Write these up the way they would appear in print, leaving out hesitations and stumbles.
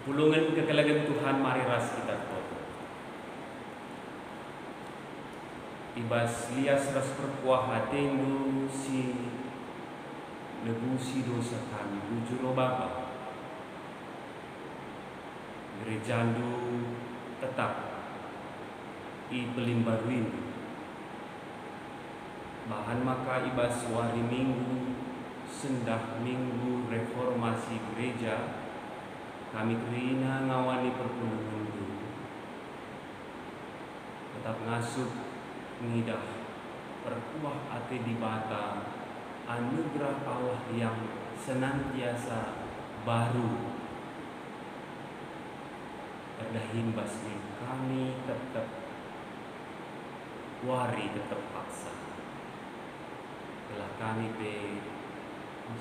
Pulungan kekelagan Tuhan mari ras kita toto. Ibas lias ras perkuah hatendu si nebusi dosa kami bujuro Bapa. Gerejandu tetap i pelimbaruin. Bahan maka ibas wari minggu sendah minggu reformasi gereja kami kerina ngawani perpuluhan dulu. Tetap ngasup ngidah perkuah ate di bata anugerah Allah yang senantiasa baru erdahin basmi kami tetap wari tetap paksa telah kami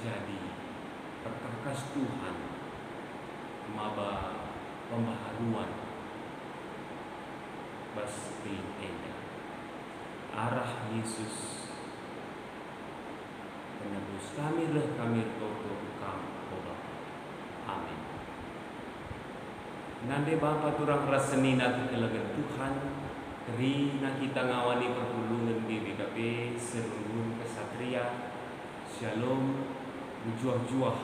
jadi perkakas Tuhan maba pembaharuan bas pilih arah Yesus menebus kami lah kami toto kamu Bapa. Amin. Nande Bapa turang rasenina kekelagan Tuhan kerina kita ngawani perpulungan di BKP serungun kesatria Shalom bujuah-juah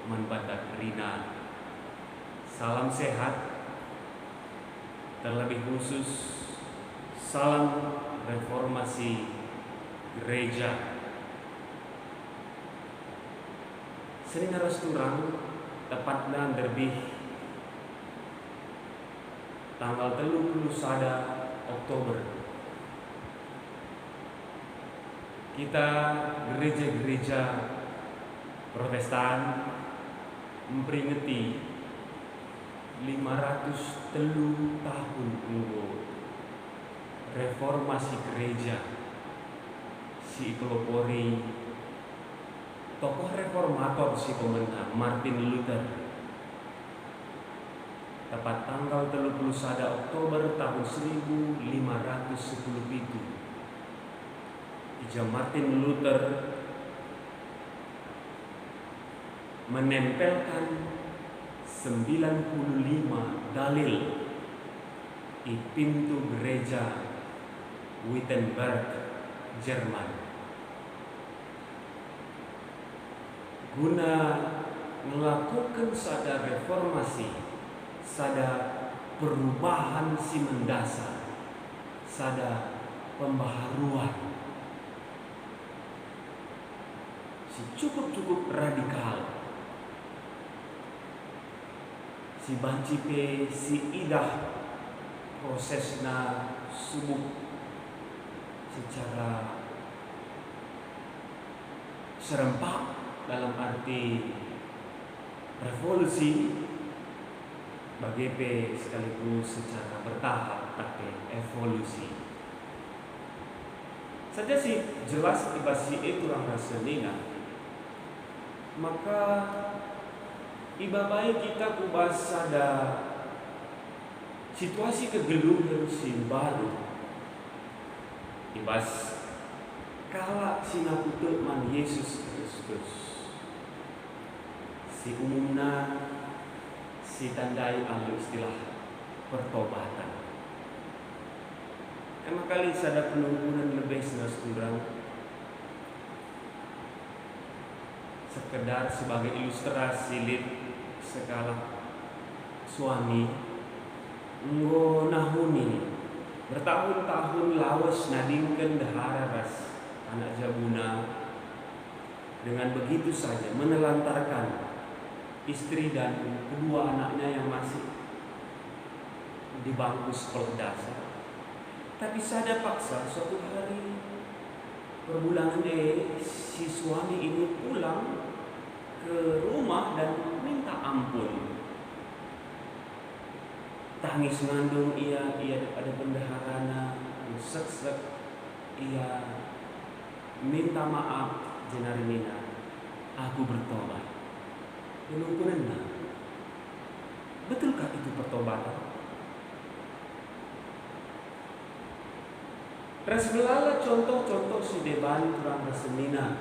manbanda kerina. Salam sehat, terlebih khusus salam reformasi gereja. Sering harus turang tepatnya lebih tanggal 31 Oktober. Kita gereja-gereja Protestan memperingati 503 tahun tunggu reformasi gereja si pelopori tokoh reformator si pemenang Martin Luther. Tepat tanggal 31 Oktober tahun 1510 itu Ija Martin Luther menempelkan 95 dalil di pintu gereja Wittenberg, Jerman, guna melakukan sada reformasi, sada perubahan si mendasar, sada pembaharuan si cukup radikal, si bancipe si idah prosesna subuk secara serempak dalam arti revolusi bagi sekaligus secara bertahap tapi evolusi saja sih jelas ibasi itu orang rasenina maka ibabai kita kubas ada situasi kegeluhan si baru ibas kala sinaputu man Yesus Kristus si umumna si tandai alu istilah pertobatan. Emang kali sada penunggunan lebih senas kurang sekedar sebagai ilustrasi lid segala suami nahuni bertahun-tahun lawas nadingkan dahara ras anak jabuna dengan begitu saja menelantarkan istri dan kedua anaknya yang masih di bangku sekolah dasar. Tapi sada paksa suatu hari perbulangan si suami ini pulang ke rumah dan minta ampun. Tangis ngandung ia ada bendaharana sek ia minta maaf jenarimina aku bertobat penungkunan. Betulkah itu pertobatan? Resmelala contoh-contoh si deban kurang resemina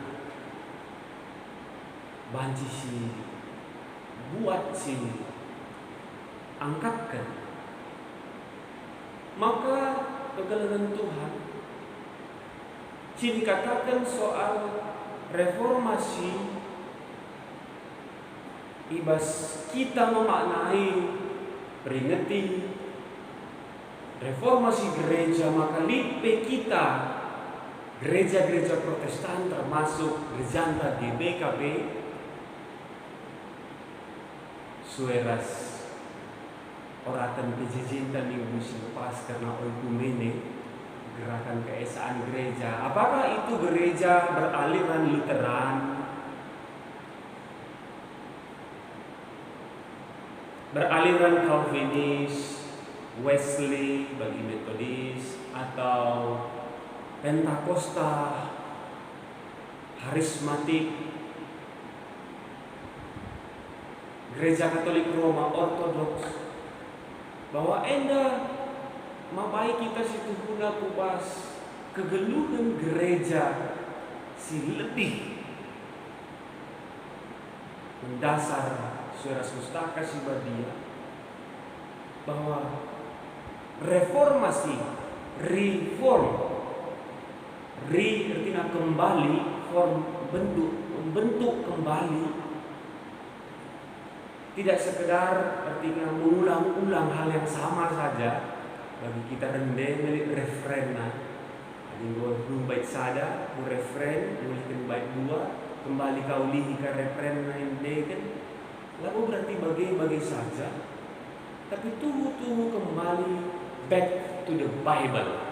banci si buat si angkatkan. Maka kegelangan Tuhan sini katakan soal reformasi ibas kita memaknai peringati reformasi gereja, maka lipe kita gereja-gereja Protestan termasuk Gereja GBKB sueras oratan kejijitan minggu lepas karena oikumene gerakan keesaan gereja. Apakah itu gereja beraliran Lutheran, beraliran Calvinis, Wesley bagi Metodis, atau Pentakosta, Harismatik, Gereja Katolik Roma Ortodoks, bahwa enda mabai kita situ guna kubas kegeluhan gereja si lebih mendasar suara pustaka si badia, bahwa reformasi, artinya kembali, membentuk kembali, tidak sekedar artinya mengulang-ulang hal yang sama saja. Bagi kita rendeh milik referenna, jadi belum baik sada, bu referen, mulihkan baik dua, kembali kau lihi ke referenna yang deken, lalu berarti bagi saja, tapi tuhu kembali back to the Bible.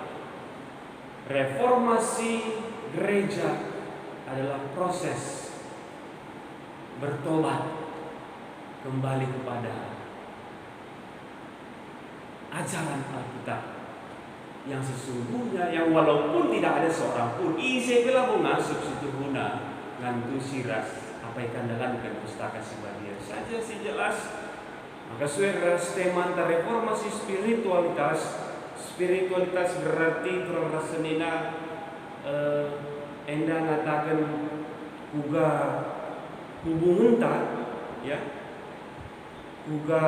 Reformasi gereja adalah proses bertobat kembali kepada ajaran Alkitab yang sesungguhnya, yang walaupun tidak ada seorang pun isi bila mengasup situ guna ngantu siras apa yang kandalankan pustaka sebagian saja si jelas. Maka sueras tema antara reformasi spiritualitas berarti kurang rasenina enda ngatakan juga hubungan ya juga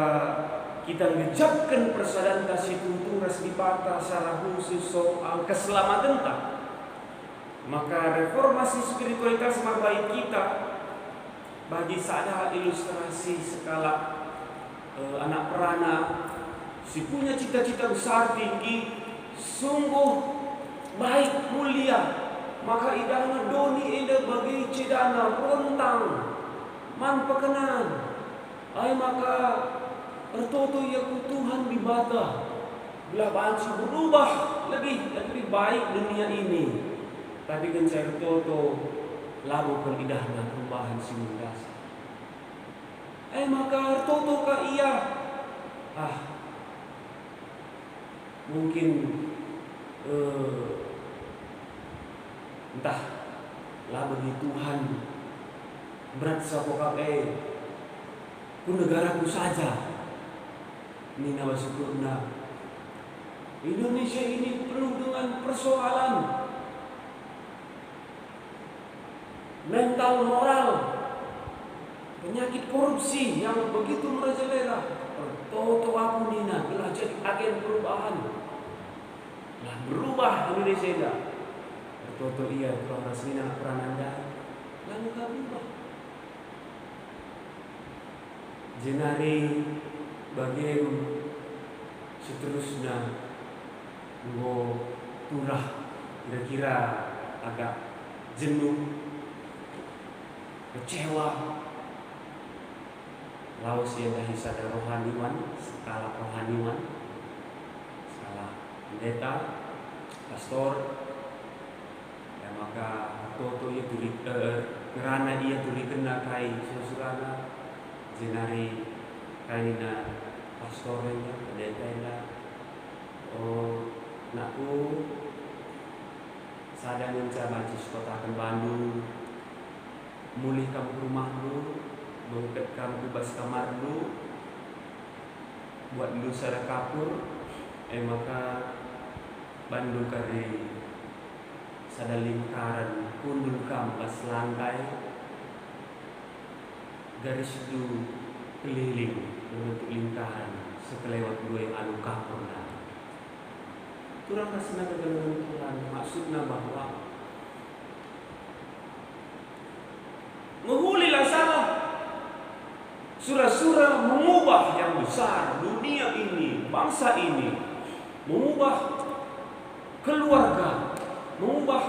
kita ngejapkan persadaran kasih kulturas di patah secara khusus soal keselamatan tak. Maka reformasi spiritualitas mabai kita bagi sada ilustrasi skala anak perana si punya cita-cita besar tinggi, sungguh baik mulia, maka idana doni eda bagi cidana rontang man pekenan ay maka ertoto ya Tuhan di bata belah si berubah lebih baik dunia ini, tapi kan saya ertoto lalu idahna perubahan si mundas maka ertoto ka iya mungkin entah lah bagi Tuhan berat sapokak ku negaraku saja nina wasyukurna. Indonesia ini penuh dengan persoalan mental moral, penyakit korupsi yang begitu merajalela. Toto aku nina telah jadi agen perubahan, telah berubah Indonesia ini. Toto iya kalau rasina perananda lalu gak berubah. Jenari bagian seterusnya gua turah kira-kira agak jenuh, kecewa. Lalu siapa hisada rohaniwan, skala rohaniwan, skala pendeta, pastor, ya maka toto ia tuli kerana ia tuli kena kai susurana jenari kaina pastornya pendeta naku sadang mencoba kota Bandung, mulih kamu ke rumahmu, mengangkat kamu bebas kamarmu, buat dulu secara kapur, maka Bandung kari sada lingkaran kundul kampas lantai garis itu keliling membentuk lingkaran sekelewat dua anu kapurna. Turang rasna kegeluhan Tuhan, maksudna bahwa mengulilah salah. Surah-surah mengubah yang besar, dunia ini, bangsa ini, mengubah keluarga, mengubah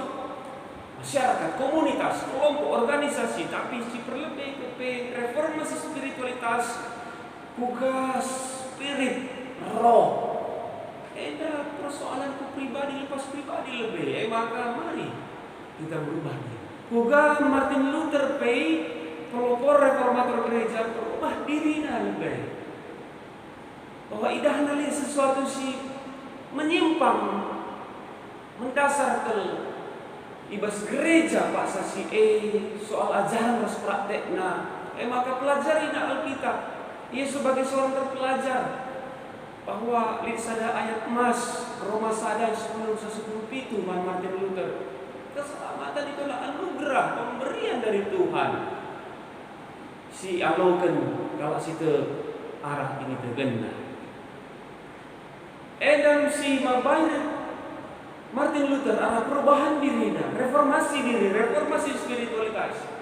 masyarakat, komunitas, kelompok, organisasi. Tapi si perlebih ke reformasi spiritualitas, tugas spirit, roh. Ada persoalanku pribadi lepas pribadi lebih. Maka mari kita berubah diri. Juga Martin Luther pelopor reformator gereja berubah diri lebih. Bahwa idahna lihat sesuatu si menyimpang, mendasar ke ibas gereja pak sasi soal ajaran ras praktekna. Maka pelajari Alkitab. Ia sebagai seorang terpelajar. Bahwa lihat sada ayat emas Roma sada 10:10 itu Martin Luther. Keselamatan itu adalah anugerah, pemberian dari Tuhan. Si aloken kalau situ arah ini tergena. Dan si mabayar Martin Luther arah perubahan diri, reformasi diri, reformasi spiritualitas.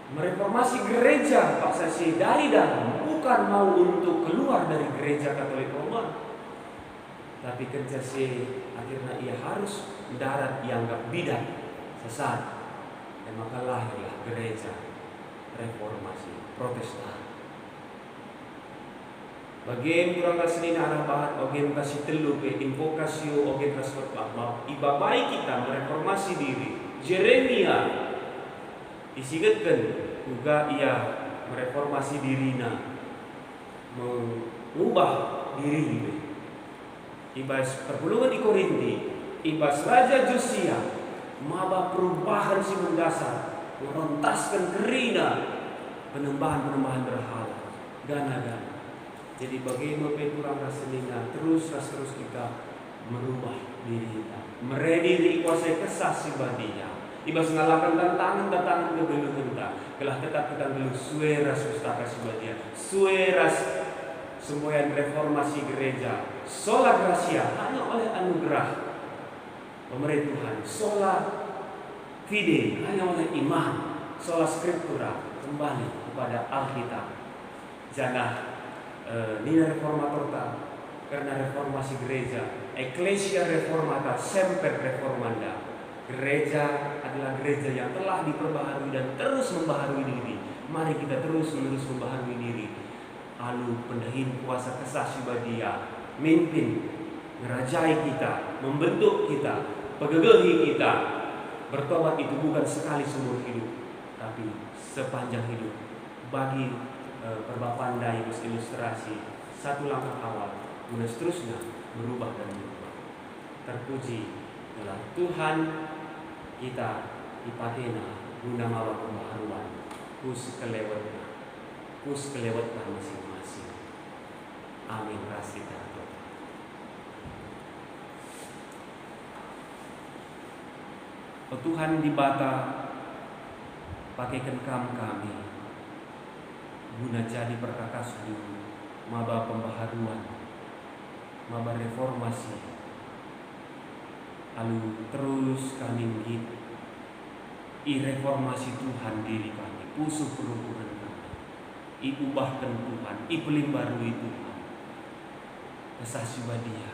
Mereformasi gereja Pak Sasi dari dalam, bukan mau untuk keluar dari gereja Katolik Roma, tapi kerja si akhirnya ia harus mendarat dianggap bidat, sesat, dan maka lahirlah gereja reformasi Protestan. Bagian kurang kasih arah bahat, bagian kasih telu ke invokasio, bagian kasih berpaham. Iba baik kita mereformasi diri. Jeremia disigatkan juga ia mereformasi dirinya, mengubah diri. Ibas perpulungan di Korinti, ibas Raja Josia, maba perubahan si mendasar, merontaskan kerina, penembahan berhala, gana-gana. Jadi bagaimana kurang rasanya terus kita merubah diri kita, merediri kuasai kesah si badia. Ibas ngalakan tantangan kegeluh kita, kelah tetap kita geluh sueras pustaka si badia, sueras semboyan reformasi gereja, sola gracia hanya oleh anugerah pemberi Tuhan, sola fide hanya oleh iman, sola scriptura kembali kepada Alkitab. Jangan nina reformator karena reformasi gereja, Ecclesia Reformata semper reformanda. Gereja adalah gereja yang telah diperbaharui dan terus membaharui diri. Mari kita terus menerus membaharui diri. Alu pendahin kuasa kesah sibadia, mimpin, ngerajai kita, membentuk kita, pegegehi kita. Bertobat itu bukan sekali seumur hidup, tapi sepanjang hidup. Bagi perbapanda ilustrasi, satu langkah awal, kemudian seterusnya berubah dan berubah. Terpuji adalah Tuhan kita dipakainya guna mawa pembaharuan, kus kelewatkan masing-masing. Amin. Kasih Tuhan. Oh Tuhan di bata pakaikan kami guna jadi perkakas dulu maba pembaharuan, maba reformasi. Lalu terus kami menggit reformasi Tuhan diri kami, pusuh perhubungan kami, iubahkan Tuhan, ipelimbarui Tuhan. Kesah sibadia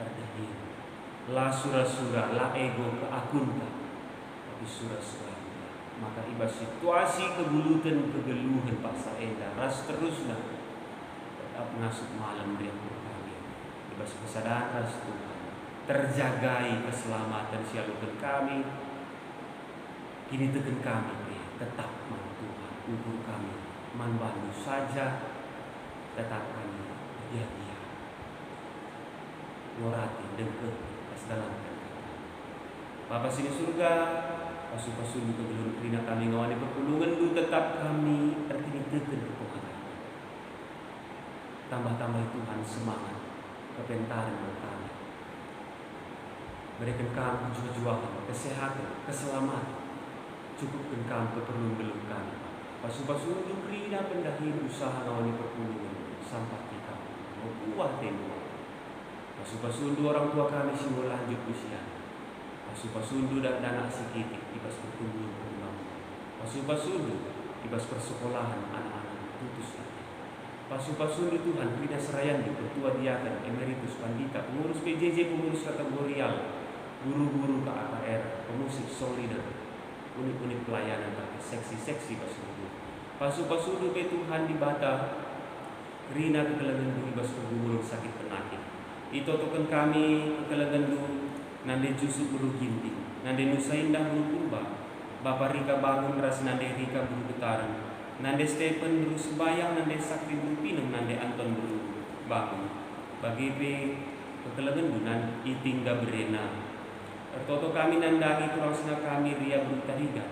berdahir, la sura-sura, la ego ke akunta, tapi sura-sura. Maka iba situasi kegulutan kegeluhan paksa enda ras teruslah tetap ngasuh malam dia kami. Iba kesadaran ras Tuhan. Terjagai keselamatan sialukan kami, kini tekan kami tetap man Tuhan ukur kami man bantu saja tetap kami dia ngorati dengke dalam Bapa sini surga pasu-pasu di kegelun kerina kami ngawani perpulungan du tetap kami terkini tekan kepokangan tambah-tambah Tuhan semangat kepentaran kami. Berikan kami kejujuran, kesehatan, keselamatan. Cukupkan kami keperluan belum kami. Pasu-pasu untuk rina pendahin usaha ngawani perpulungan sampai kita tua temu. Pasu-pasundu orang tua kami singgo lanjut usia. Pasu-pasundu dan anak sikitik ibas pertumbuhan kembang. Pasu-pasundu ibas persekolahan anak-anak putus hati. Pasu-pasundu Tuhan Rina Serayandu, Ketua Diaken, Emeritus Pandita, pengurus PJJ, pengurus kategorial, guru-guru KAKR, pemusik, song leader, unit-unit pelayanan, tapi seksi-seksi pasundu. Pasu-pasundu be Tuhan di Bata, Rina kekelangan du ibas pergumulung sakit penyakit. Itotokan kami kekelangan du nande jusuk buru ginting, nande Nusa Indah buru purba, Bapak Rika bangun ras nande Rika buru getaran, nande Stephen buru sembayang, nande Sakti buru pinung, nande Anton buru bangun. Bagi pe kekelangan du nan itingga berena. Toto kami nandangi kurang kami Ria buru tariga,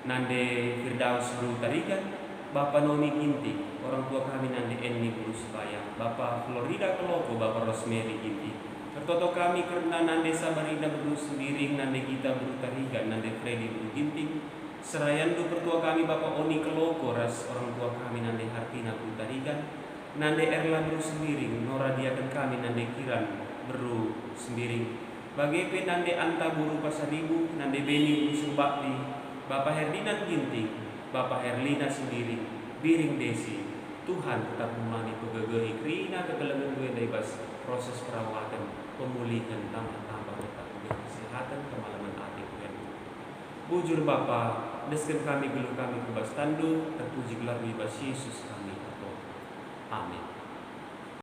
nande Firdaus buru tariga, Bapak Nomi Ginting, orang tua kami nande Enni buru sembayang, Bapak Florida Keloko, Bapak Rosemary Ginting. Tertoto kami karena nande Sabarina buru sembiring, nande Gita buru tariga, nande Freddy buru Ginting. Serayandu pertua kami Bapak Oni Keloko, ras orang tua kami nande Hartina buru tariga, nande Erla buru sembiring, Nora Diaken kami nande Kiran buru sembiring. Bagi pe nande Anta buru Pasaribu, nande Beni buru Sumbakti, Bapak Herdinan Ginting, Bapak Herlina sendiri, Biring Desi. Tuhan tetap memani pegegehi Rina kekelangan gue bebas proses perawatan, pemulihan, tambah-tambah tetap kesehatan kemalaman hati gue. Bujur Bapa, deskan kami geluh kami kebas tandu, terpuji gelar bebas Yesus kami. Amin.